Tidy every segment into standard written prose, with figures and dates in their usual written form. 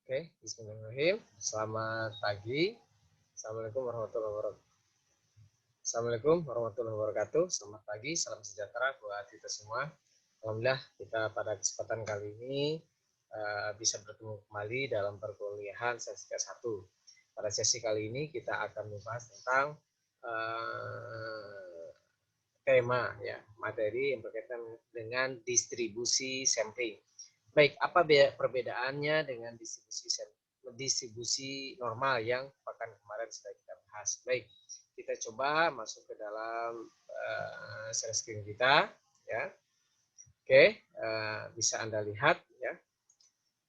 Oke, bismillahirrahmanirrahim. Selamat pagi. Assalamualaikum warahmatullahi wabarakatuh. Assalamualaikum warahmatullahi wabarakatuh. Selamat pagi, salam sejahtera buat kita semua. Alhamdulillah kita pada kesempatan kali ini bisa bertemu kembali dalam perkuliahan sesi ke-1. Pada sesi kali ini kita akan membahas tentang tema ya, materi yang berkaitan dengan distribusi sampling. Baik, apa perbedaannya dengan distribusi normal yang pekan kemarin sudah kita bahas. Baik, kita coba masuk ke dalam share screen kita ya. Oke, bisa Anda lihat ya.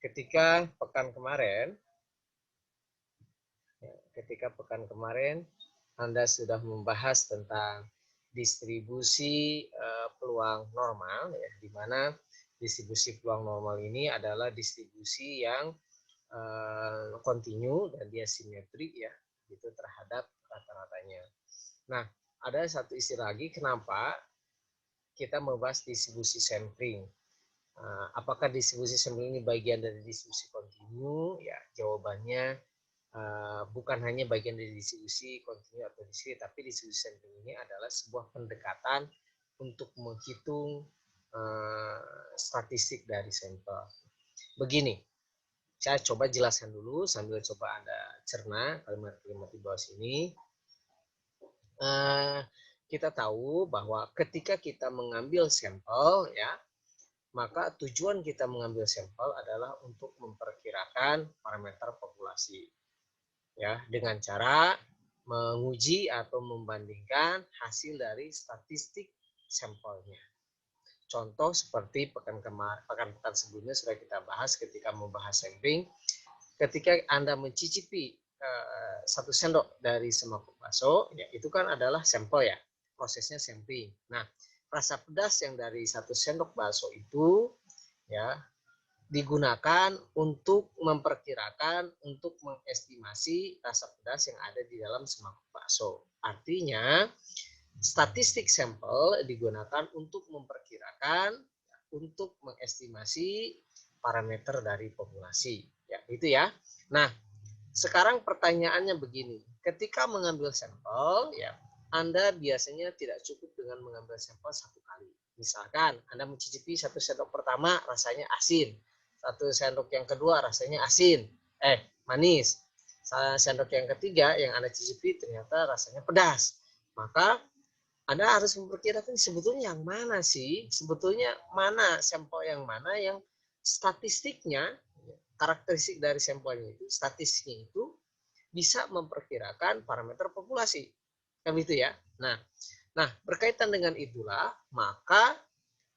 Ketika pekan kemarin Anda sudah membahas tentang distribusi peluang normal ya, di mana distribusi peluang normal ini adalah distribusi yang kontinu dan dia simetri ya, gitu terhadap rata-ratanya. Nah, ada satu istilah lagi kenapa kita membahas distribusi sampling. Apakah distribusi sampling ini bagian dari distribusi kontinu? Ya, jawabannya bukan hanya bagian dari distribusi kontinu atau diskrit, tapi distribusi sampling ini adalah sebuah pendekatan untuk menghitung statistik dari sampel. Begini, saya coba jelaskan dulu sambil coba Anda cerna kalimat-kalimat di bawah sini. Kita tahu bahwa ketika kita mengambil sampel ya, maka tujuan kita mengambil sampel adalah untuk memperkirakan parameter populasi. Ya, dengan cara menguji atau membandingkan hasil dari statistik sampelnya. Contoh seperti pekan sebelumnya sudah kita bahas ketika membahas sampling. Ketika Anda mencicipi 1 sendok dari semangkuk bakso, ya itu kan adalah sampel ya, prosesnya sampling. Nah, rasa pedas yang dari 1 sendok bakso itu ya digunakan untuk memperkirakan, untuk mengestimasi rasa pedas yang ada di dalam semangkuk bakso. Artinya, statistik sampel digunakan untuk memperkirakan, untuk mengestimasi parameter dari populasi. Ya, itu ya. Nah, sekarang pertanyaannya begini. Ketika mengambil sampel, ya, Anda biasanya tidak cukup dengan mengambil sampel 1 kali. Misalkan Anda mencicipi 1 sendok pertama rasanya asin, 1 sendok yang kedua rasanya manis, sendok yang ketiga yang Anda cicipi ternyata rasanya pedas. Maka Anda harus memperkirakan sebetulnya yang mana sih, sebetulnya mana sampel yang mana yang statistiknya, karakteristik dari sampelnya itu, statistiknya itu bisa memperkirakan parameter populasi. Kan itu ya. Nah, berkaitan dengan itulah, maka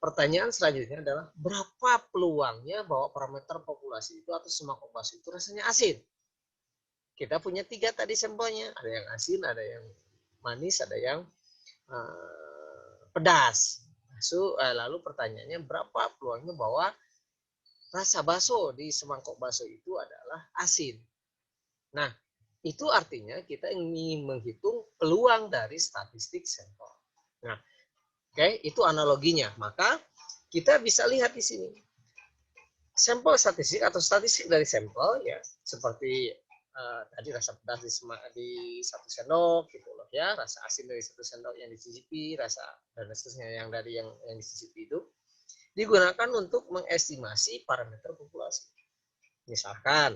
pertanyaan selanjutnya adalah berapa peluangnya bahwa parameter populasi itu atau semangkuk bakso itu rasanya asin? Kita punya 3 tadi sampelnya, ada yang asin, ada yang manis, ada yang pedas. Lalu pertanyaannya berapa peluangnya bahwa rasa bakso di semangkuk bakso itu adalah asin? Nah, itu artinya kita ingin menghitung peluang dari statistik sampel. Nah, itu analoginya. Maka kita bisa lihat di sini. Sampel statistik atau statistik dari sampel ya seperti tadi rasa pedas di 1 sendok gitu loh ya, rasa asin dari 1 sendok yang dicicipi, rasa dan seterusnya yang dari yang dicicipi itu digunakan untuk mengestimasi parameter populasi. Misalkan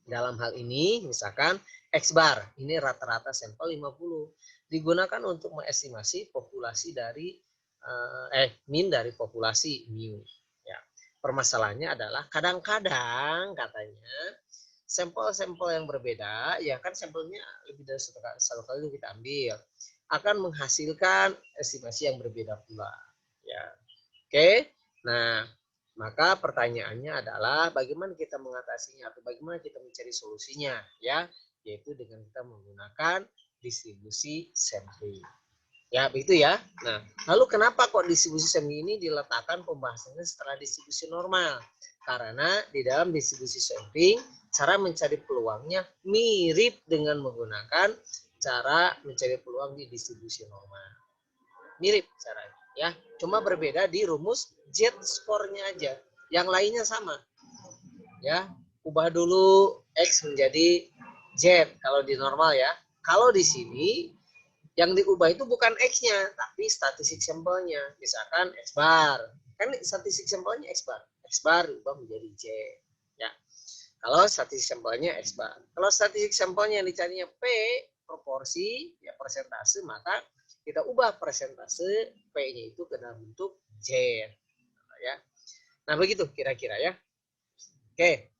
dalam hal ini misalkan X bar, ini rata-rata sampel 50, digunakan untuk mengestimasi populasi dari min dari populasi mu. Ya. Permasalahannya adalah kadang-kadang katanya sampel-sampel yang berbeda, ya kan sampelnya lebih dari satu kali kita ambil, akan menghasilkan estimasi yang berbeda pula. Ya, oke. Nah, maka pertanyaannya adalah bagaimana kita mengatasinya atau bagaimana kita mencari solusinya, ya, yaitu dengan kita menggunakan distribusi sampling. Ya, begitu ya. Nah, lalu kenapa kok distribusi sampling ini diletakkan pembahasannya setelah distribusi normal? Karena di dalam distribusi sampling, cara mencari peluangnya mirip dengan menggunakan cara mencari peluang di distribusi normal. Mirip caranya, ya. Cuma berbeda di rumus Z skornya aja. Yang lainnya sama. Ya, ubah dulu X menjadi Z kalau di normal ya. Kalau di sini yang diubah itu bukan X-nya, tapi statistik sampelnya. Misalkan X bar. Kan statistik sampelnya X bar. X bar diubah menjadi Z. Ya. Kalau statistik sampelnya X bar. Kalau statistik sampelnya yang dicarinya P, proporsi, ya persentase, maka kita ubah persentase P-nya itu ke dalam bentuk Z. Ya. Nah, begitu kira-kira ya. Oke.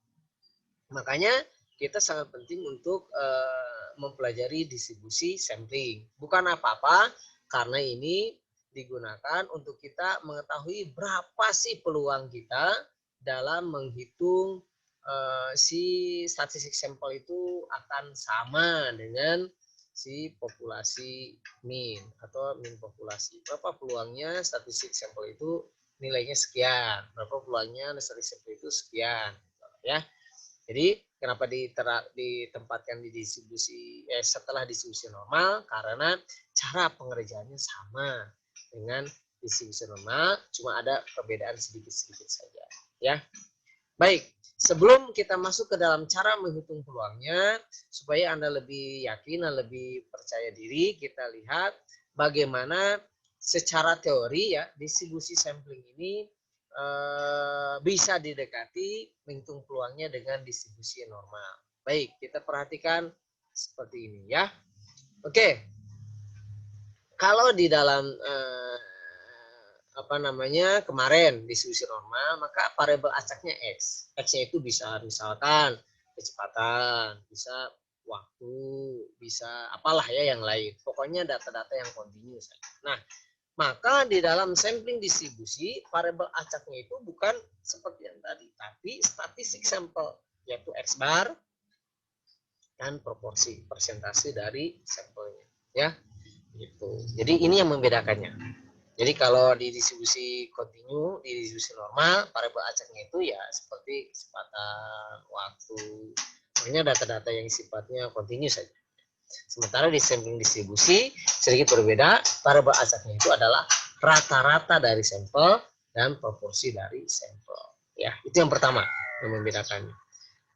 Makanya kita sangat penting untuk mempelajari distribusi sampling. Bukan apa-apa, karena ini digunakan untuk kita mengetahui berapa sih peluang kita dalam menghitung si statistik sampel itu akan sama dengan si populasi min atau min populasi. Berapa peluangnya statistik sampel itu nilainya sekian, berapa peluangnya statistik sampel itu sekian, ya. Jadi kenapa ditempatkan di distribusi setelah distribusi normal? Karena cara pengerjaannya sama dengan distribusi normal, cuma ada perbedaan sedikit-sedikit saja, ya. Baik, sebelum kita masuk ke dalam cara menghitung peluangnya, supaya Anda lebih yakin dan lebih percaya diri, kita lihat bagaimana secara teori ya distribusi sampling ini bisa didekati menghitung peluangnya dengan distribusi normal. Baik, kita perhatikan seperti ini ya. Oke, kalau di dalam kemarin distribusi normal, maka variabel acaknya X. X-nya itu bisa misalkan kecepatan, bisa waktu, bisa apalah ya yang lain. Pokoknya data-data yang kontinu saja. Nah, maka di dalam sampling distribusi, variabel acaknya itu bukan seperti yang tadi, tapi statistik sampel, yaitu X bar dan proporsi, persentase dari sampelnya. Ya, gitu. Jadi ini yang membedakannya. Jadi kalau di distribusi kontinu, di distribusi normal, variabel acaknya itu ya seperti kecepatan, waktu, pokoknya data-data yang sifatnya kontinu saja. Sementara di sampling distribusi sedikit berbeda, variabel acaknya itu adalah rata-rata dari sampel dan proporsi dari sampel. Ya, itu yang pertama yang membedakannya.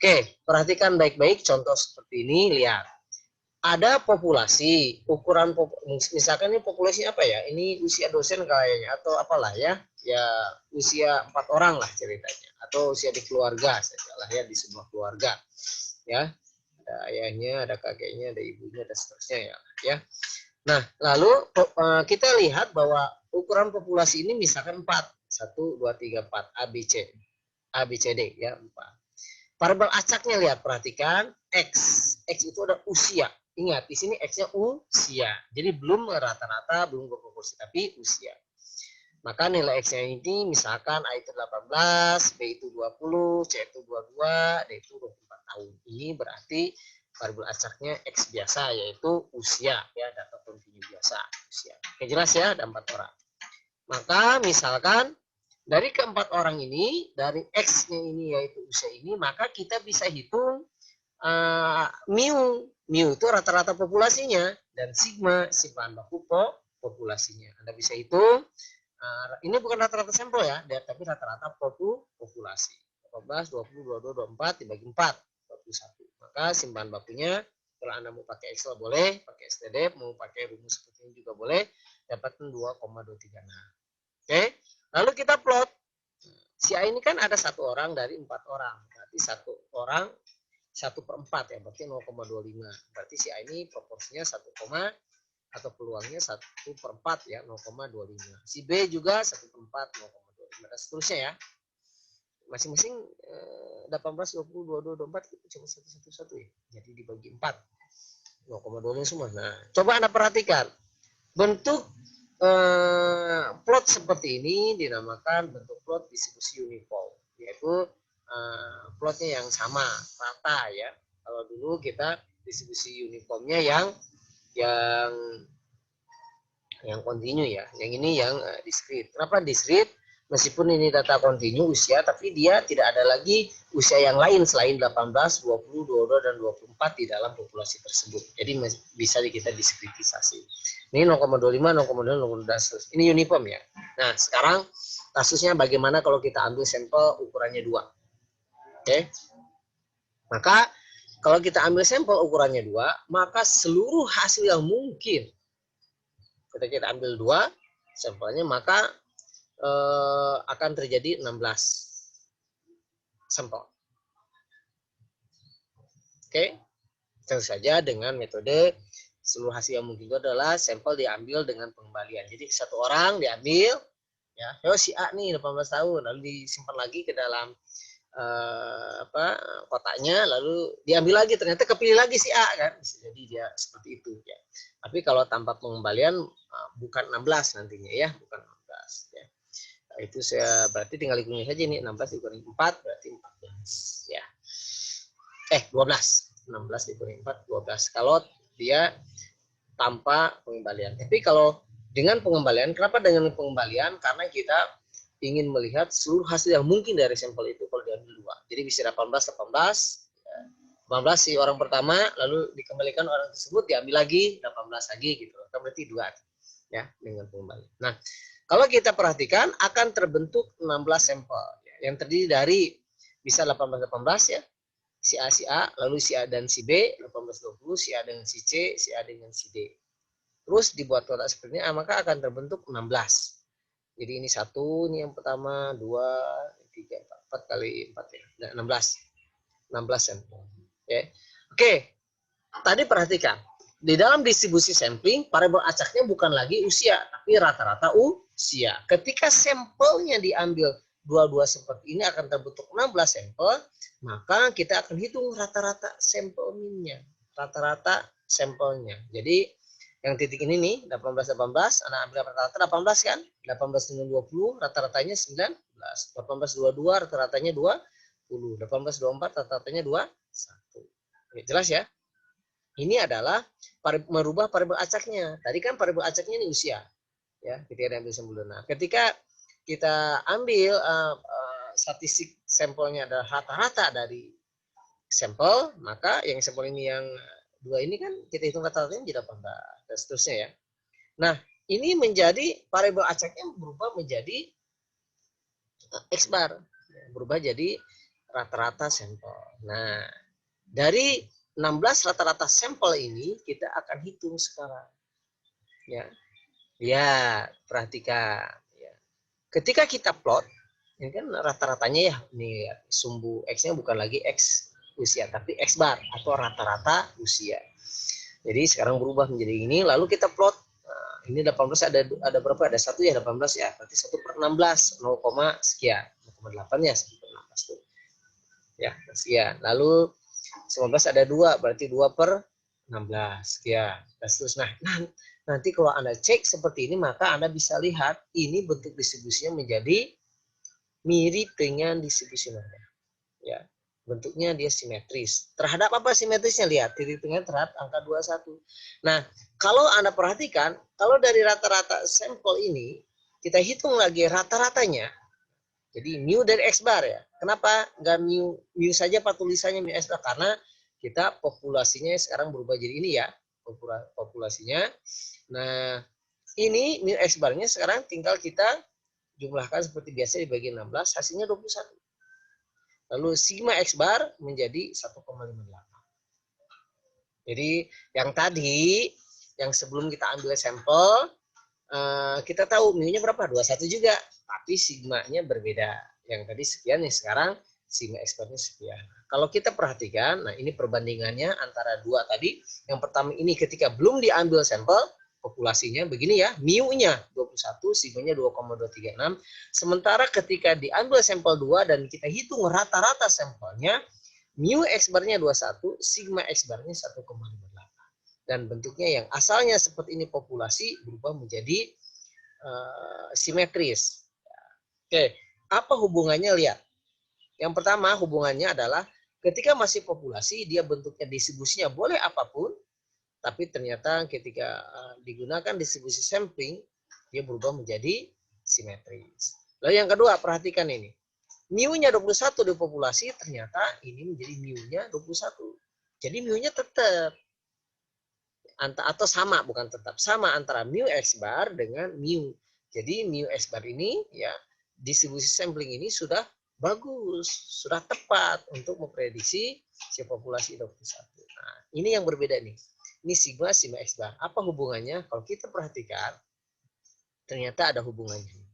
Oke, perhatikan baik-baik contoh seperti ini, lihat. Ada populasi, ukuran misalkan ini populasi apa ya? Ini usia dosen kayaknya atau apalah ya? Ya usia 4 orang lah ceritanya, atau usia di keluarga saja lah ya, di sebuah keluarga. Ya. Ada ayahnya, ada kakeknya, ada ibunya, dan seterusnya ya. Nah, lalu kita lihat bahwa ukuran populasi ini misalkan 4, 1, 2, 3, 4, A, B, C, D ya, 4. Variabel acaknya lihat, perhatikan X. X itu ada usia. Ingat, di sini X-nya usia. Jadi belum rata-rata, belum proporsi, tapi usia. Maka nilai X-nya ini misalkan A itu 18, B itu 20, C itu 22, D itu 24 tahun. Ini berarti variabel acaknya X biasa, yaitu usia ya, data kontinu biasa usia. Oke, jelas ya, ada 4 orang. Maka misalkan dari keempat orang ini, dari X-nya ini yaitu usia ini, maka kita bisa hitung mu. Mu itu rata-rata populasinya, dan sigma si bahan baku populasinya. Anda bisa hitung. Ini bukan rata-rata sampel ya, tapi rata-rata populasi. 14, 20, 22, 24 dibagi 4, 21. Maka simpan bakunya, kalau Anda mau pakai Excel boleh, pakai STD, mau pakai rumus seperti ini juga boleh, dapatkan 2,236. Oke, lalu kita plot. Si A ini kan ada 1 orang dari 4 orang, berarti 1 orang 1/4 ya, berarti 0,25. Berarti si A ini proporsinya 1, atau peluangnya 1/4 ya, 0,25. Si B juga 1/4, 0,25, dan seterusnya ya. Masing-masing 18, 20, 22, 24 cuma 1 ya. Jadi dibagi 4, 0,25 semua. Nah, coba Anda perhatikan. Bentuk plot seperti ini dinamakan bentuk plot distribusi uniform, yaitu plotnya yang sama, rata ya. Kalau dulu kita distribusi uniformnya yang kontinu ya. Yang ini yang diskrit. Kenapa diskrit? Meskipun ini data kontinu usia, tapi dia tidak ada lagi usia yang lain selain 18, 20, 22, dan 24 di dalam populasi tersebut. Jadi bisa kita diskritisasi. Ini 0,25, 0,2, 0,2. Ini uniform ya. Nah, sekarang kasusnya bagaimana kalau kita ambil sampel ukurannya 2. Oke. Maka kalau kita ambil sampel ukurannya 2, maka seluruh hasil yang mungkin ketika kita ambil 2 sampelnya, maka akan terjadi 16 sampel. Oke, tentu saja dengan metode seluruh hasil yang mungkin itu adalah sampel diambil dengan pengembalian. Jadi satu orang diambil, ya, si A nih 18 tahun, lalu disimpan lagi ke dalam kotaknya, lalu diambil lagi, ternyata kepilih lagi si A kan, jadi dia seperti itu ya. Tapi kalau tanpa pengembalian bukan 16 nantinya ya, bukan 16 ya. Nah, itu saya berarti tinggal hitungnya saja nih, 16 dikurangi 4 berarti 14 ya. 12. 16 dikurangi 4 12 kalau dia tanpa pengembalian. Tapi kalau dengan pengembalian, kenapa dengan pengembalian? Karena kita ingin melihat seluruh hasil yang mungkin dari sampel itu kalau diambil 2. Jadi bisa 18 si orang pertama, lalu dikembalikan orang tersebut, diambil lagi 18 lagi gitu. Kan berarti 2 ya dengan pengembalian. Nah, kalau kita perhatikan akan terbentuk 16 sampel yang terdiri dari bisa 18 ya. Si A, lalu si A dan si B 18 20, si A dengan si C, si A dengan si D. Terus dibuat kotak seperti ini, maka akan terbentuk 16. Jadi ini 1, ini yang pertama, 2, 3, 4 kali 4 ya. Nah, 16 sampel. Oke. Tadi perhatikan. Di dalam distribusi sampling, variabel acaknya bukan lagi usia, tapi rata-rata usia. Ketika sampelnya diambil dua-dua seperti ini akan terbentuk 16 sampel, maka kita akan hitung rata-rata sampelnya. Rata-rata sampelnya. Jadi yang titik ini nih 18 anak ambil rata-rata 18 kan, 18 dengan 20 rata-ratanya 19, 18 22 rata-ratanya 20, 18 24 rata-ratanya 21. Oke, jelas ya? Ini adalah merubah variabel acaknya. Tadi kan variabel acaknya ini usia ya, ketika diambil sampel. Nah, ketika kita ambil statistik sampelnya adalah rata-rata dari sampel, maka yang sampel ini yang 2 ini kan kita hitung rata-ratanya jadi 18 dan seterusnya ya. Nah, ini menjadi variabel acaknya berubah menjadi X bar, berubah jadi rata-rata sampel. Nah, dari 16 rata-rata sampel ini kita akan hitung sekarang. Ya. Ya, perhatikan ya. Ketika kita plot, ini kan rata-ratanya ya, ini sumbu X-nya bukan lagi X usia, tapi X bar atau rata-rata usia. Jadi sekarang berubah menjadi ini, lalu kita plot. Nah, ini 18 ada berapa? Ada 1 ya, 18 ya. Berarti 1/16, 0, sekian. 0,8 ya, 1/16 tuh. Ya, sekian. Lalu 19 ada 2, berarti 2/16 sekian. Terus nah, nanti kalau Anda cek seperti ini, maka Anda bisa lihat ini bentuk distribusinya menjadi mirip dengan distribusi normal. Ya, bentuknya dia simetris. Terhadap apa simetrisnya? Lihat, titik tengah terhadap angka 21. Nah, kalau Anda perhatikan, kalau dari rata-rata sampel ini, kita hitung lagi rata-ratanya. Jadi mu dari X bar ya. Kenapa nggak mu saja Pak tulisannya mu X bar? Karena kita populasinya sekarang berubah jadi ini ya, populasinya. Nah, ini mu X barnya sekarang tinggal kita jumlahkan seperti biasa dibagi 16, hasilnya 21. Lalu sigma X bar menjadi 1,58. Jadi yang tadi, yang sebelum kita ambil sampel, kita tahu mu-nya berapa? 21 juga. Tapi sigma-nya berbeda. Yang tadi sekian, nih sekarang sigma X barnya sekian. Kalau kita perhatikan, nah ini perbandingannya antara dua tadi. Yang pertama ini ketika belum diambil sampel, populasinya begini ya, mu-nya 21, sigma-nya 2,236. Sementara ketika diambil sampel 2 dan kita hitung rata-rata sampelnya, mu X barnya 21, sigma X barnya 1,58. Dan bentuknya yang asalnya seperti ini populasi berubah menjadi simetris. Oke, apa hubungannya? Lihat. Yang pertama hubungannya adalah ketika masih populasi dia bentuknya distribusinya boleh apapun, tapi ternyata ketika digunakan distribusi sampling dia berubah menjadi simetris. Lalu yang kedua, perhatikan ini. Mu-nya 21 di populasi, ternyata ini menjadi mu-nya 21. Jadi mu-nya tetap atau sama, bukan tetap, sama antara mu X bar dengan mu. Jadi mu X bar ini ya distribusi sampling ini sudah bagus, sudah tepat untuk memprediksi si populasi 21. Nah, ini yang berbeda nih. Ini sigma X bar. Apa hubungannya? Kalau kita perhatikan, ternyata ada hubungannya.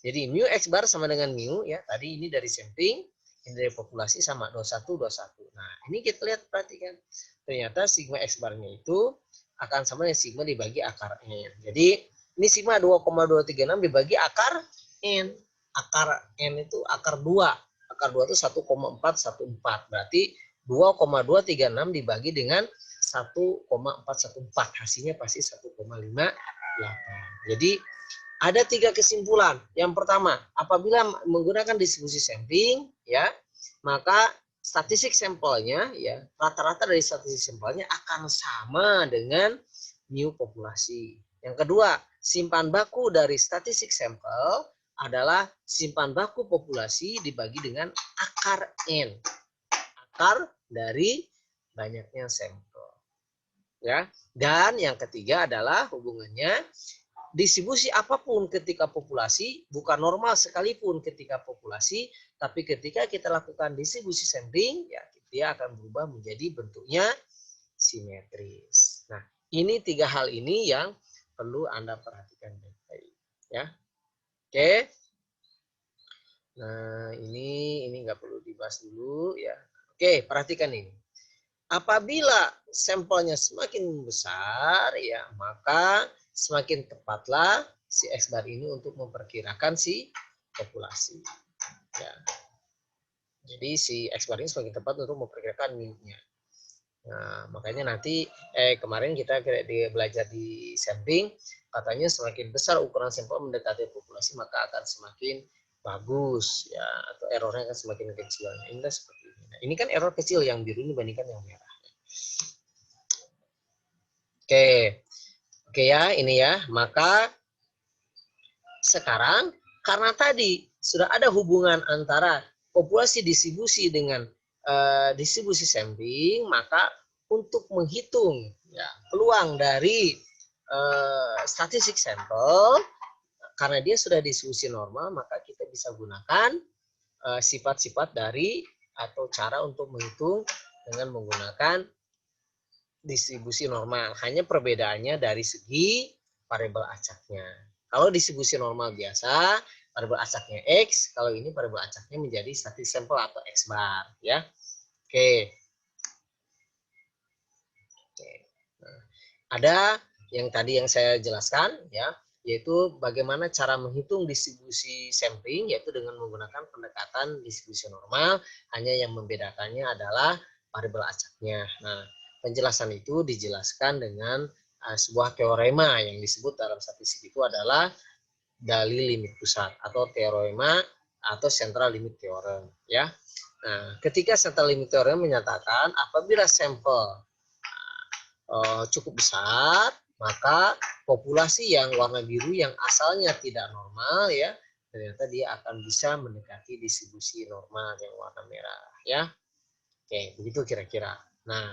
Jadi mu X bar sama dengan mu, ya. Tadi ini dari sampling, ini dari populasi sama 21, 21. Nah, ini kita lihat, perhatikan. Ternyata sigma X barnya itu akan sama dengan sigma dibagi akar N. Jadi, ini sigma 2,236 dibagi akar N. Akar N itu akar 2. Akar 2 itu 1,414. Berarti 2,236 dibagi dengan 1,414. Hasilnya pasti 1,58. Jadi, ada 3 kesimpulan. Yang pertama, apabila menggunakan distribusi sampling, ya, maka statistik sampelnya, ya, rata-rata dari statistik sampelnya akan sama dengan mu populasi. Yang kedua, simpan baku dari statistik sampel adalah simpan baku populasi dibagi dengan akar N. Akar dari banyaknya sampel. Ya. Dan yang ketiga adalah hubungannya distribusi apapun ketika populasi, bukan normal sekalipun ketika populasi, tapi ketika kita lakukan distribusi sampling, ya, dia akan berubah menjadi bentuknya simetris. Nah, ini 3 hal ini yang perlu Anda perhatikan baik-baik, ya. Oke. Nah, ini nggak perlu dibahas dulu, ya. Oke, perhatikan ini. Apabila sampelnya semakin besar, ya, maka semakin tepatlah si X bar ini untuk memperkirakan si populasi. Ya. Jadi si X bar ini semakin tepat untuk memperkirakan mu-nya. Nah, makanya nanti kemarin kita belajar di sampling, katanya semakin besar ukuran sampel mendekati populasi maka akan semakin bagus, ya, atau errornya akan semakin kecil. Ini seperti ini. Nah, ini kan error kecil yang biru ini dibandingkan yang merah. Oke ya, ini ya. Maka sekarang karena tadi sudah ada hubungan antara populasi distribusi dengan distribusi sampling, maka untuk menghitung, ya, peluang dari statistik sampel, karena dia sudah distribusi normal, maka kita bisa gunakan sifat-sifat dari atau cara untuk menghitung dengan menggunakan distribusi normal. Hanya perbedaannya dari segi variabel acaknya. Kalau distribusi normal biasa, variabel acaknya X. Kalau ini variabel acaknya menjadi statistik sampel atau X bar, ya. Oke. Nah, ada yang tadi yang saya jelaskan, ya, yaitu bagaimana cara menghitung distribusi sampling, yaitu dengan menggunakan pendekatan distribusi normal. Hanya yang membedakannya adalah variabel acaknya. Nah, penjelasan itu dijelaskan dengan sebuah teorema yang disebut dalam statistik itu adalah dalil limit pusat atau teorema atau central limit theorem, ya. Nah, ketika central limit theorem menyatakan apabila sampel cukup besar, maka populasi yang warna biru yang asalnya tidak normal, ya, ternyata dia akan bisa mendekati distribusi normal yang warna merah, ya. Oke, begitu kira-kira. Nah,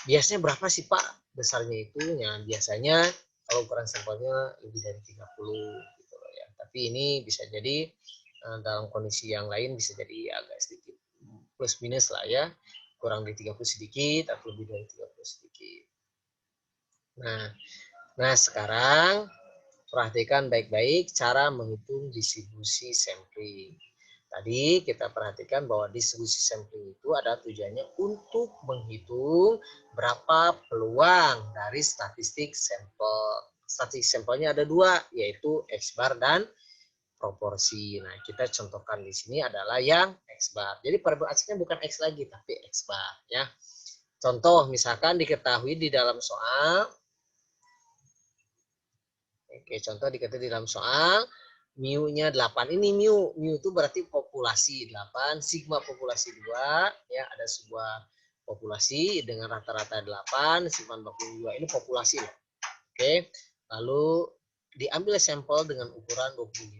biasanya berapa sih Pak besarnya itu? Ya, biasanya kalau ukuran sampelnya lebih dari 30 gitu loh, ya. Tapi ini bisa jadi dalam kondisi yang lain bisa jadi agak sedikit plus minus lah, ya. Kurang dari 30 sedikit atau lebih dari 30 sedikit. Nah, sekarang perhatikan baik-baik cara menghitung distribusi sampling. Tadi kita perhatikan bahwa distribusi sampling itu ada tujuannya untuk menghitung berapa peluang dari statistik sampel. Statistik sampelnya ada 2, yaitu X bar dan proporsi. Nah, kita contohkan di sini adalah yang X bar. Jadi variabel acaknya bukan X lagi, tapi X bar, ya. Contoh, misalkan diketahui di dalam soal. Oke, contoh diketahui di dalam soal. Mu-nya 8. Ini mu itu berarti populasi 8, sigma populasi 2, ya, ada sebuah populasi dengan rata-rata 8, simpan baku 2. Ini populasi loh. Oke. Lalu diambil sampel dengan ukuran 25.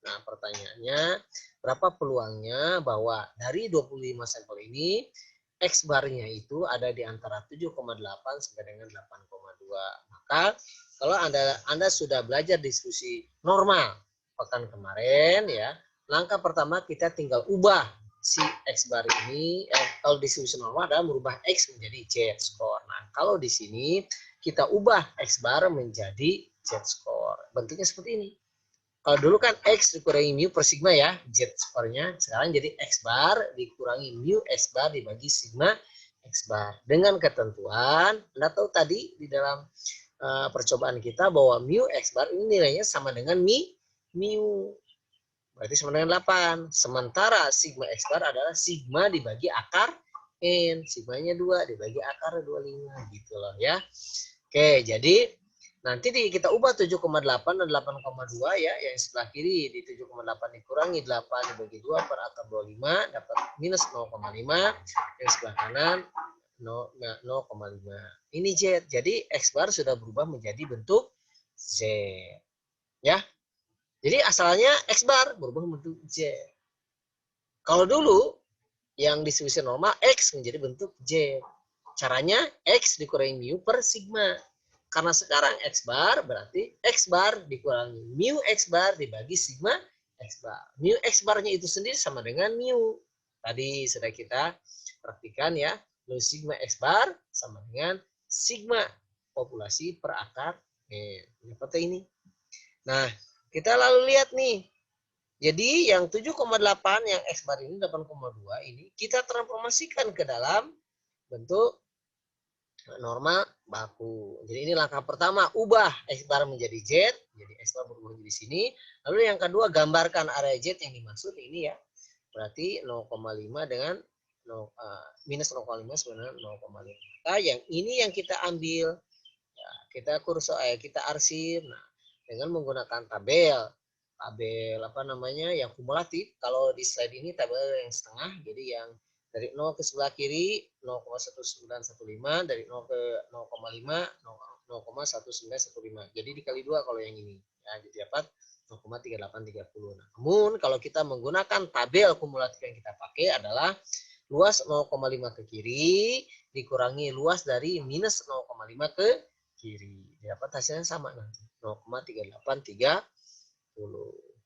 Nah, pertanyaannya, berapa peluangnya bahwa dari 25 sampel ini X barnya itu ada di antara 7,8 sampai dengan 8,2. Maka kalau Anda sudah belajar diskusi normal pekan kemarin, ya, langkah pertama kita tinggal ubah si X bar ini, kalau distribusi normal adalah merubah X menjadi Z score. Nah, kalau di sini kita ubah X bar menjadi Z score. Bentuknya seperti ini. Kalau dulu kan X dikurangi mu per sigma ya, Z score-nya. Sekarang jadi X bar dikurangi mu X bar dibagi sigma X bar. Dengan ketentuan, Anda tahu tadi di dalam percobaan kita bahwa mu X bar ini nilainya sama dengan mu. Berarti sama dengan 8. Sementara sigma X bar adalah sigma dibagi akar N. Sigmanya 2 dibagi akar 25 gitu loh ya. Oke, jadi nanti kita ubah 7,8 dan 8,2 ya. Yang sebelah kiri di 7,8 dikurangi 8 dibagi 2 per akar 25 dapat minus 0,5. Yang sebelah kanan 0,5. Ini Z. Jadi X bar sudah berubah menjadi bentuk Z. Ya. Jadi asalnya X bar berubah bentuk Z. Kalau dulu yang distribusi normal X menjadi bentuk Z. Caranya X dikurangi mu per sigma. Karena sekarang X bar berarti X bar dikurangi mu X bar dibagi sigma X bar. Mu X barnya itu sendiri sama dengan mu. Tadi sudah kita praktikan ya. Mu sigma X bar sama dengan sigma populasi per akar seperti ini. Nah, kita lalu lihat nih. Jadi yang 7,8 yang X bar ini 8,2 ini kita transformasikan ke dalam bentuk norma baku. Jadi ini langkah pertama, ubah X bar menjadi Z. Jadi X bar berubah di sini. Lalu yang kedua, gambarkan area Z yang dimaksud ini ya. Berarti 0,5 dengan minus 0,5 sebenarnya 0,5. Nah, yang ini yang kita ambil. Ya, kita kita arsip. Nah, dengan menggunakan tabel apa namanya yang kumulatif. Kalau di slide ini tabel yang setengah, jadi yang dari 0 ke sebelah kiri 0,1915, dari 0 ke 0,5 0,1915. Jadi dikali 2 kalau yang ini ya, jadi dapat 0,3830. Namun kalau kita menggunakan tabel kumulatif yang kita pakai adalah luas 0,5 ke kiri dikurangi luas dari minus 0,5 ke kiri. Dapat hasilnya sama nanti 0,3830.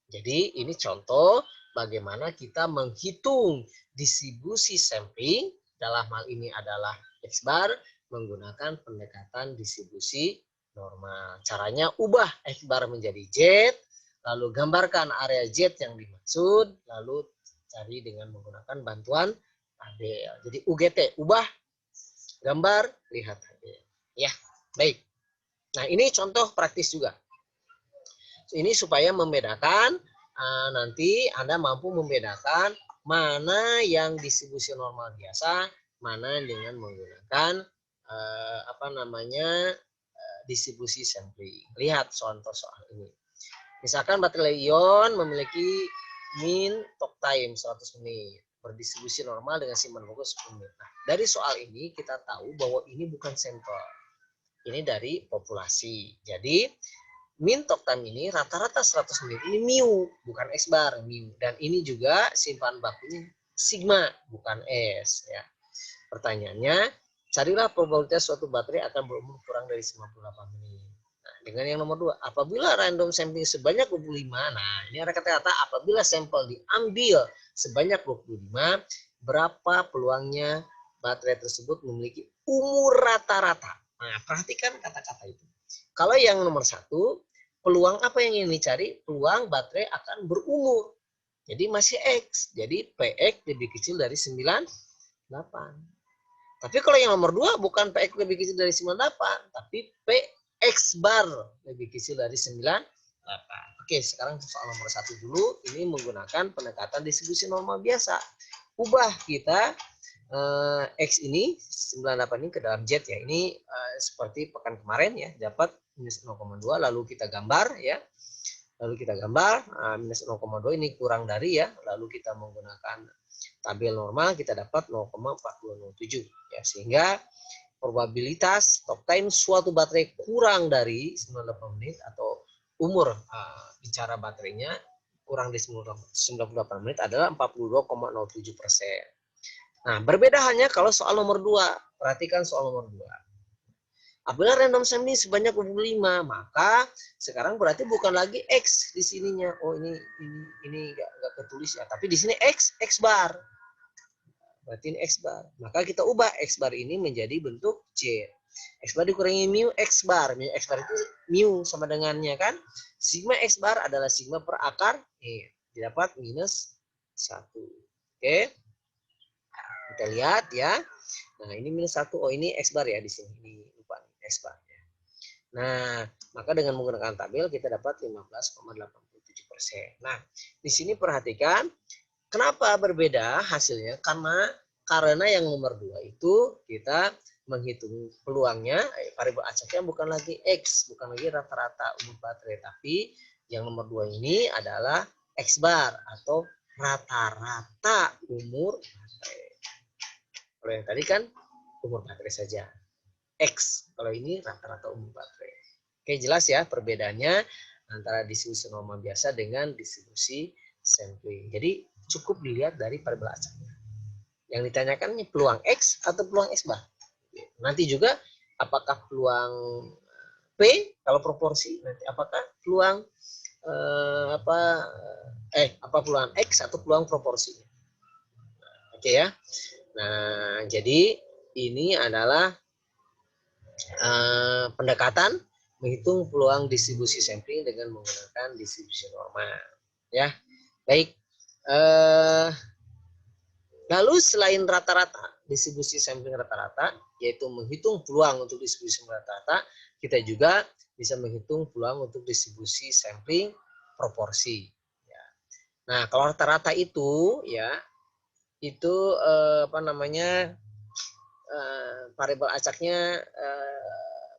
Jadi ini contoh bagaimana kita menghitung distribusi sampling, dalam hal ini adalah X bar, menggunakan pendekatan distribusi normal. Caranya ubah X bar menjadi Z, lalu gambarkan area Z yang dimaksud, lalu cari dengan menggunakan bantuan tabel. Jadi UGT, ubah, gambar, lihat tabel. Ya, baik. Nah, ini contoh praktis juga. Ini supaya membedakan, nanti Anda mampu membedakan mana yang distribusi normal biasa, mana dengan menggunakan distribusi sampling. Lihat contoh soal ini. Misalkan baterai ion memiliki min talk time 100 menit, berdistribusi normal dengan simpan waktu 10 menit. Nah, dari soal ini kita tahu bahwa ini bukan sampel. Ini dari populasi. Jadi min talk time ini rata-rata 100 menit. Ini mu, bukan X bar, mu. Dan ini juga simpan bakunya sigma, bukan S. Ya. Pertanyaannya, carilah probabilitas suatu baterai akan berumur kurang dari 98 menit. Nah, dengan yang nomor 2, apabila random sampling sebanyak 25, nah ini ada kata-kata apabila sampel diambil sebanyak 25, berapa peluangnya baterai tersebut memiliki umur rata-rata. Nah, perhatikan kata-kata itu. Kalau yang nomor 1, peluang apa yang ingin dicari? Peluang baterai akan berumur. Jadi masih X. Jadi PX lebih kecil dari 98. Tapi kalau yang nomor 2, bukan PX lebih kecil dari 98, tapi PX bar lebih kecil dari 98. Oke, sekarang soal nomor 1 dulu. Ini menggunakan pendekatan distribusi normal biasa. Ubah kita X ini 98 ini ke dalam Z ya. Ini seperti pekan kemarin ya, dapat minus 0,2, lalu kita gambar ya. Lalu kita gambar minus 0,2 ini kurang dari ya, lalu kita menggunakan tabel normal kita dapat 0,4007 ya, sehingga probabilitas talk time suatu baterai kurang dari 98 menit atau umur bicara baterainya kurang dari 98 menit adalah 42,07%. Nah, berbeda hanya kalau soal nomor 2. Perhatikan soal nomor 2. Apabila random sampling sebanyak 25, maka sekarang berarti bukan lagi X di sininya. Oh, ini enggak ketulis ya, tapi di sini X bar. Berarti ini X bar. Maka kita ubah X bar ini menjadi bentuk Z. X bar dikurangi mu X bar. Mu X bar itu mu sama dengannya kan. Sigma X bar adalah sigma per akar. Didapat minus 1. Oke. Kita lihat ya. Nah, ini minus 1. Oh, ini X bar ya di sini. Ini lupa X bar. Nah, maka dengan menggunakan tabel kita dapat 15,87%. Nah, di sini perhatikan kenapa berbeda hasilnya? Karena yang nomor 2 itu kita menghitung peluangnya, variabel acaknya bukan lagi X, bukan lagi rata-rata umur baterai, tapi yang nomor 2 ini adalah X bar atau rata-rata umur baterai. Kalau yang tadi kan umur baterai saja. X, kalau ini rata-rata umur baterai. Oke, jelas ya perbedaannya antara distribusi normal biasa dengan distribusi sampling. Jadi cukup dilihat dari variabel acaknya. Yang ditanyakan ini peluang X atau peluang X bar. Nanti juga apakah peluang P kalau proporsi, nanti apakah peluang apa peluang X atau peluang proporsi. Oke ya. Nah, jadi ini adalah pendekatan menghitung peluang distribusi sampling dengan menggunakan distribusi normal. Ya, baik. Lalu selain rata-rata, distribusi sampling rata-rata, yaitu menghitung peluang untuk distribusi rata-rata, kita juga bisa menghitung peluang untuk distribusi sampling proporsi. Ya. Nah, kalau rata-rata itu, ya, itu variabel acaknya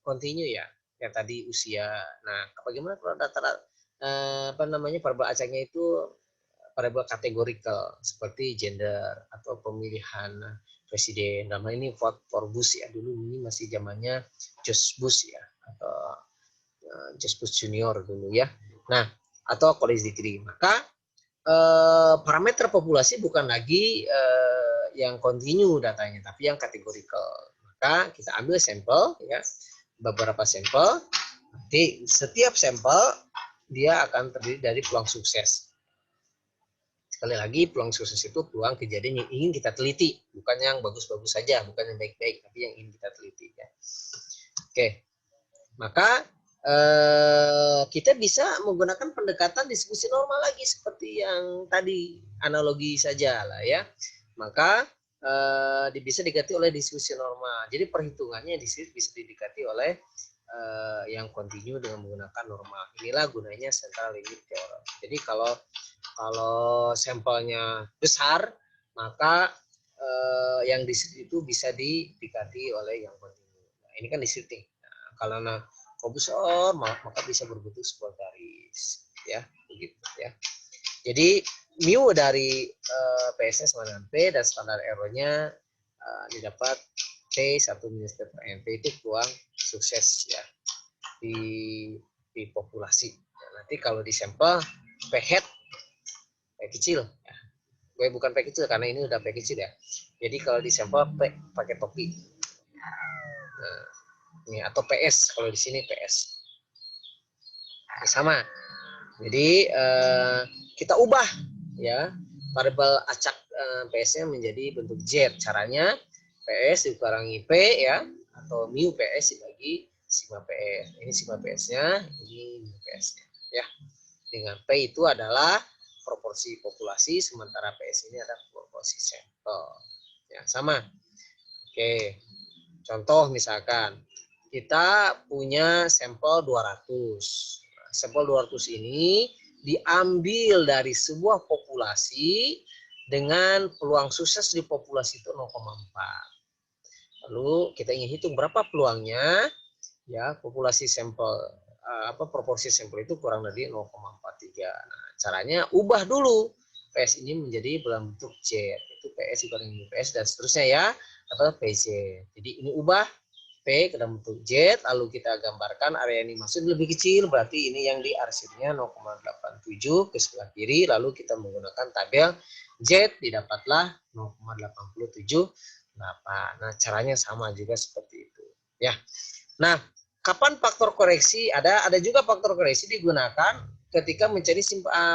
kontinu ya, yang tadi usia. Nah, bagaimana kalau rata-rata variabel acaknya itu variabel kategorikal seperti gender atau pemilihan presiden. Dalam ini vote for Bush ya, dulu ini masih zamannya George Bush ya, atau George Bush Junior dulu ya. Nah, atau college degree. Maka parameter populasi bukan lagi yang kontinu datanya, tapi yang kategorikal. Maka kita ambil sampel ya, beberapa sampel. Nanti setiap sampel dia akan terdiri dari peluang sukses. Sekali lagi, peluang sukses itu peluang kejadian yang ingin kita teliti, bukan yang bagus-bagus saja, bukan yang baik-baik, tapi yang ingin kita teliti. Ya. Oke, maka kita bisa menggunakan pendekatan distribusi normal lagi seperti yang tadi, analogi saja lah ya. Maka bisa diganti oleh distribusi normal. Jadi perhitungannya di sini bisa didekati oleh yang kontinu dengan menggunakan normal. Inilah gunanya central limit theorem. Jadi kalau sampelnya besar, maka yang di situ bisa didekati oleh yang kontinu. Nah, ini kan disetting. Nah, kalau besar, maka bisa berbentuk sebuah garis, ya, begitu ya. Jadi mu dari PSnya sama dengan P dan standar errornya didapat P 1 minus P per NP itu peluang sukses ya di populasi. Nah, nanti kalau di sampel P hat P kecil ya. Gue bukan P kecil karena ini udah P kecil ya. Jadi kalau di sampel P pakai topi. Nah, ini atau PS kalau di sini PS. Nah, sama. Jadi kita ubah ya variabel acak PS-nya menjadi bentuk Z. Caranya PS dikurangi P ya, atau mu PS dibagi sigma PS. Ini sigma PS-nya, ini mu PS-nya ya. Dengan P itu adalah proporsi populasi, sementara PS ini adalah proporsi sampel. Ya, sama. Oke. Contoh misalkan kita punya sampel 200. Sampel 200 ini diambil dari sebuah populasi dengan peluang sukses di populasi itu 0,4. Lalu kita ingin hitung berapa peluangnya ya populasi sampel proporsi sampel itu kurang dari 0,43. Nah, caranya ubah dulu PS ini menjadi dalam bentuk Z, itu PS dikurangi PS dan seterusnya ya, dapat PZ. Jadi ini ubah P ke dalam bentuk Z, lalu kita gambarkan area yang dimaksud lebih kecil, berarti ini yang di arsirnya 0,87 ke sebelah kiri, lalu kita menggunakan tabel Z, didapatlah 0,878. Nah, caranya sama juga seperti itu. Ya, Nah, kapan faktor koreksi? Ada juga faktor koreksi digunakan ketika mencari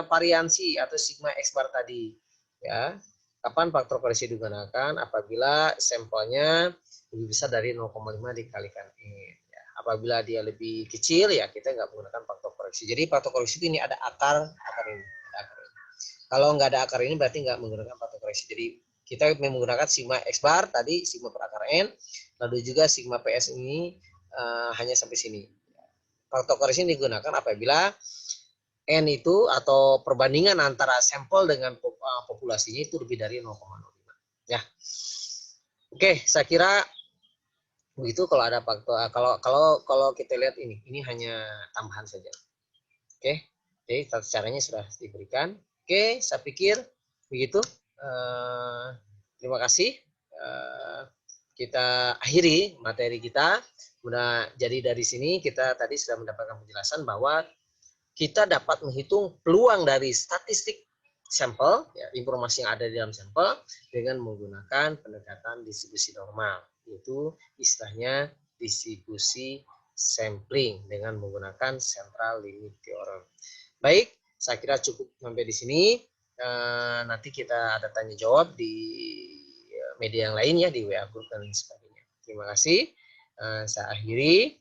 variansi atau sigma X bar tadi. Ya, kapan faktor koreksi digunakan? Apabila sampelnya lebih besar dari 0,5 dikalikan N. Ya, apabila dia lebih kecil, ya kita nggak menggunakan faktor koreksi. Jadi faktor koreksi ini ada akar ini. Kalau nggak ada akar ini berarti nggak menggunakan faktor koreksi. Jadi kita menggunakan sigma X bar tadi, sigma per akar N, lalu juga sigma PS ini hanya sampai sini. Faktor koreksi digunakan apabila N itu atau perbandingan antara sampel dengan populasinya itu lebih dari 0,05. Ya. Oke, saya kira begitu. Kalau ada faktor kalau kita lihat ini hanya tambahan saja. Oke. Jadi caranya sudah diberikan. Oke, saya pikir begitu. Terima kasih. Kita akhiri materi kita. Udah, jadi dari sini kita tadi sudah mendapatkan penjelasan bahwa kita dapat menghitung peluang dari statistik sampel, ya, informasi yang ada di dalam sampel dengan menggunakan pendekatan distribusi normal, yaitu istilahnya distribusi sampling dengan menggunakan central limit theorem. Baik, saya kira cukup sampai di sini. Nanti kita ada tanya jawab di media yang lain ya, di WA group dan sebagainya. Terima kasih. Saya akhiri.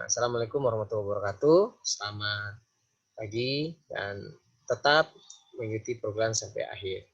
Assalamualaikum warahmatullahi wabarakatuh. Selamat pagi dan tetap mengikuti program sampai akhir.